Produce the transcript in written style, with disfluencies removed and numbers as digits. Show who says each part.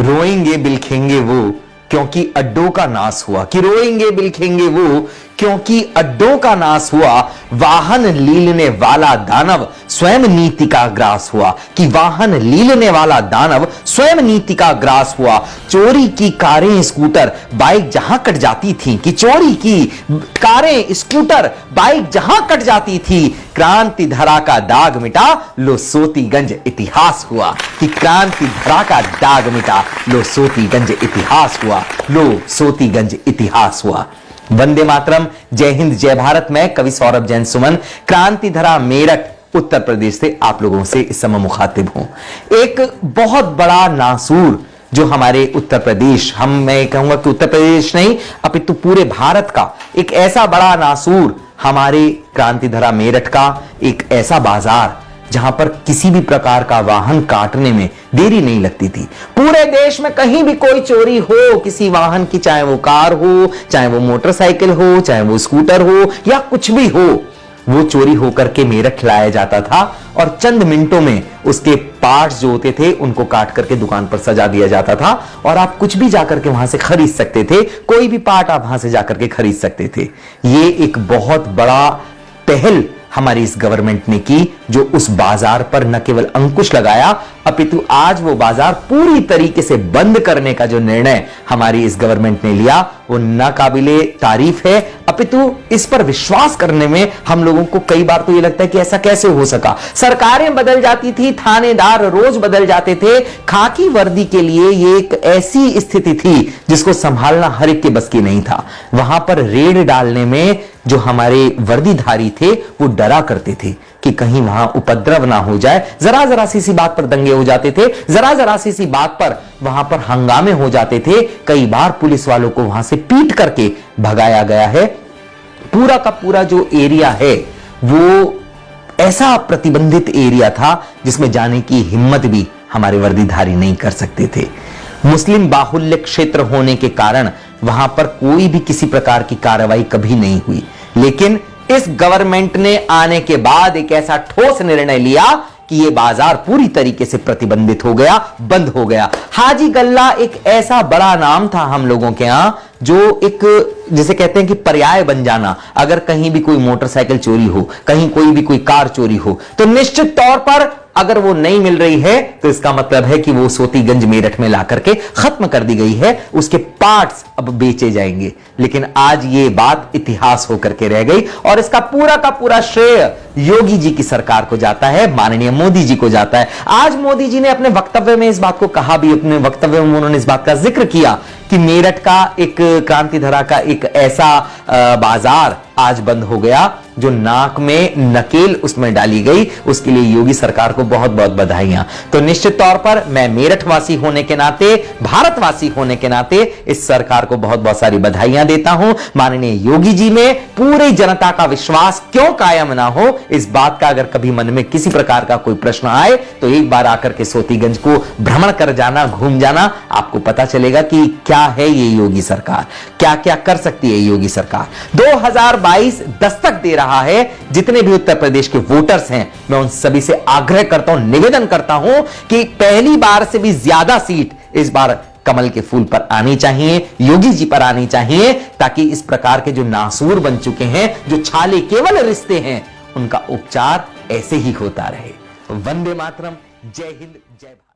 Speaker 1: रोएंगे बिलखेंगे वो क्योंकि अड्डों का नाश हुआ, कि रोएंगे बिलखेंगे वो क्योंकि अड्डों का नाश हुआ, वाहन लीलने वाला दानव स्वयं नीति का ग्रास हुआ, कि वाहन लीलने वाला दानव स्वयं नीति का ग्रास हुआ। चोरी की कारें स्कूटर बाइक जहां कट जाती थी, कि चोरी की कारें स्कूटर बाइक जहां कट जाती थी, क्रांति धरा का दाग मिटा लो सोतीगंज इतिहास हुआ, कि क्रांति धरा का दाग मिटा लो सोतीगंज इतिहास हुआ, लो सोतीगंज इतिहास हुआ। वंदे मातरम, जय हिंद, जय भारत। मैं कवि सौरभ जैन सुमन क्रांति धरा मेरठ उत्तर प्रदेश से आप लोगों से इस समय मुखातिब हूं। एक बहुत बड़ा नासूर जो हमारे उत्तर प्रदेश, मैं कहूंगा कि उत्तर प्रदेश नहीं अपितु पूरे भारत का एक ऐसा बड़ा नासूर हमारे क्रांति धरा मेरठ का एक ऐसा बाजार जहां पर किसी भी प्रकार का वाहन काटने में देरी नहीं लगती थी। पूरे देश में कहीं भी कोई चोरी हो किसी वाहन की, चाहे वो कार हो, चाहे वो मोटरसाइकिल हो, चाहे वो स्कूटर हो या कुछ भी हो, वो चोरी होकर के मेरठ लाया जाता था और चंद मिनटों में उसके पार्ट्स जो होते थे उनको काट करके दुकान पर सजा दिया जाता था और आप कुछ भी जाकर के वहां से खरीद सकते थे। कोई भी पार्ट आप वहां से जाकर के खरीद सकते थे। ये एक बहुत बड़ा पहल हमारी इस गवर्नमेंट ने की जो उस बाजार पर न केवल अंकुश लगाया अपितु आज वो बाजार पूरी तरीके से बंद करने का जो निर्णय हमारी इस गवर्नमेंट ने लिया वो नाकाबिले तारीफ है। अपितु इस पर विश्वास करने में हम लोगों को कई बार तो ये लगता है कि ऐसा कैसे हो सका। सरकारें बदल जाती थी, थानेदार रोज बदल जाते थे, खाकी वर्दी के लिए ये एक ऐसी स्थिति थी जिसको संभालना हर एक के बस की नहीं था। वहां पर रेड डालने में जो हमारे वर्दीधारी थे वो डरा करते थे कि कहीं वहां उपद्रव ना हो जाए। जरा जरा सी बात पर दंगे हो जाते थे, जरा जरा सी बात पर वहां पर हंगामे हो जाते थे। कई बार पुलिस वालों को वहां से पीट करके भगाया गया है। पूरा का पूरा जो एरिया है वो ऐसा प्रतिबंधित एरिया था जिसमें जाने की हिम्मत भी हमारे वर्दीधारी नहीं कर सकते थे। मुस्लिम बाहुल्य क्षेत्र होने के कारण वहां पर कोई भी किसी प्रकार की कार्रवाई कभी नहीं हुई, लेकिन इस गवर्नमेंट ने आने के बाद एक ऐसा ठोस निर्णय लिया कि यह बाजार पूरी तरीके से प्रतिबंधित हो गया, बंद हो गया। हाजी गल्ला एक ऐसा बड़ा नाम था हम लोगों के यहां जो एक जिसे कहते हैं कि पर्याय बन जाना। अगर कहीं भी कोई मोटरसाइकिल चोरी हो, कहीं कोई भी कोई कार चोरी हो तो निश्चित तौर पर अगर वो नहीं मिल रही है तो इसका मतलब है कि वो सोतीगंज मेरठ में ला करके खत्म कर दी गई है, उसके पार्ट्स अब बेचे जाएंगे। लेकिन आज ये बात इतिहास होकर के रह गई और इसका पूरा का पूरा श्रेय योगी जी की सरकार को जाता है, माननीय मोदी जी को जाता है। आज मोदी जी ने अपने वक्तव्य में इस बात को कहा भी, अपने वक्तव्य में उन्होंने इस बात का जिक्र किया कि मेरठ का एक क्रांति धरा का एक ऐसा बाजार आज बंद हो गया जो नाक में नकेल उसमें डाली गई। उसके लिए योगी सरकार को बहुत बहुत बधाइयां। तो निश्चित तौर पर मैं मेरठ वासी होने के नाते, भारतवासी होने के नाते इस सरकार को बहुत बहुत सारी बधाइयां देता हूं। माननीय योगी जी में पूरी जनता का विश्वास क्यों कायम ना हो, इस बात का अगर कभी मन में किसी प्रकार का कोई प्रश्न आए तो एक बार आकर के सोतीगंज को भ्रमण कर जाना, घूम जाना, आपको पता चलेगा कि क्या है ये योगी सरकार, क्या क्या कर सकती है योगी सरकार। 2022 दस्तक दे रहा है। जितने भी उत्तर प्रदेश के वोटर्स हैं मैं उन सभी से आग्रह करता हूं, निवेदन करता हूं कि पहली बार से भी ज्यादा सीट इस बार कमल के फूल पर आनी चाहिए, योगी जी पर आनी चाहिए, ताकि इस प्रकार के जो नासूर बन चुके हैं, जो छाले केवल रिश्ते हैं, उनका उपचार ऐसे ही होता रहे। वंदे मातरम, जय हिंद, जय भारत।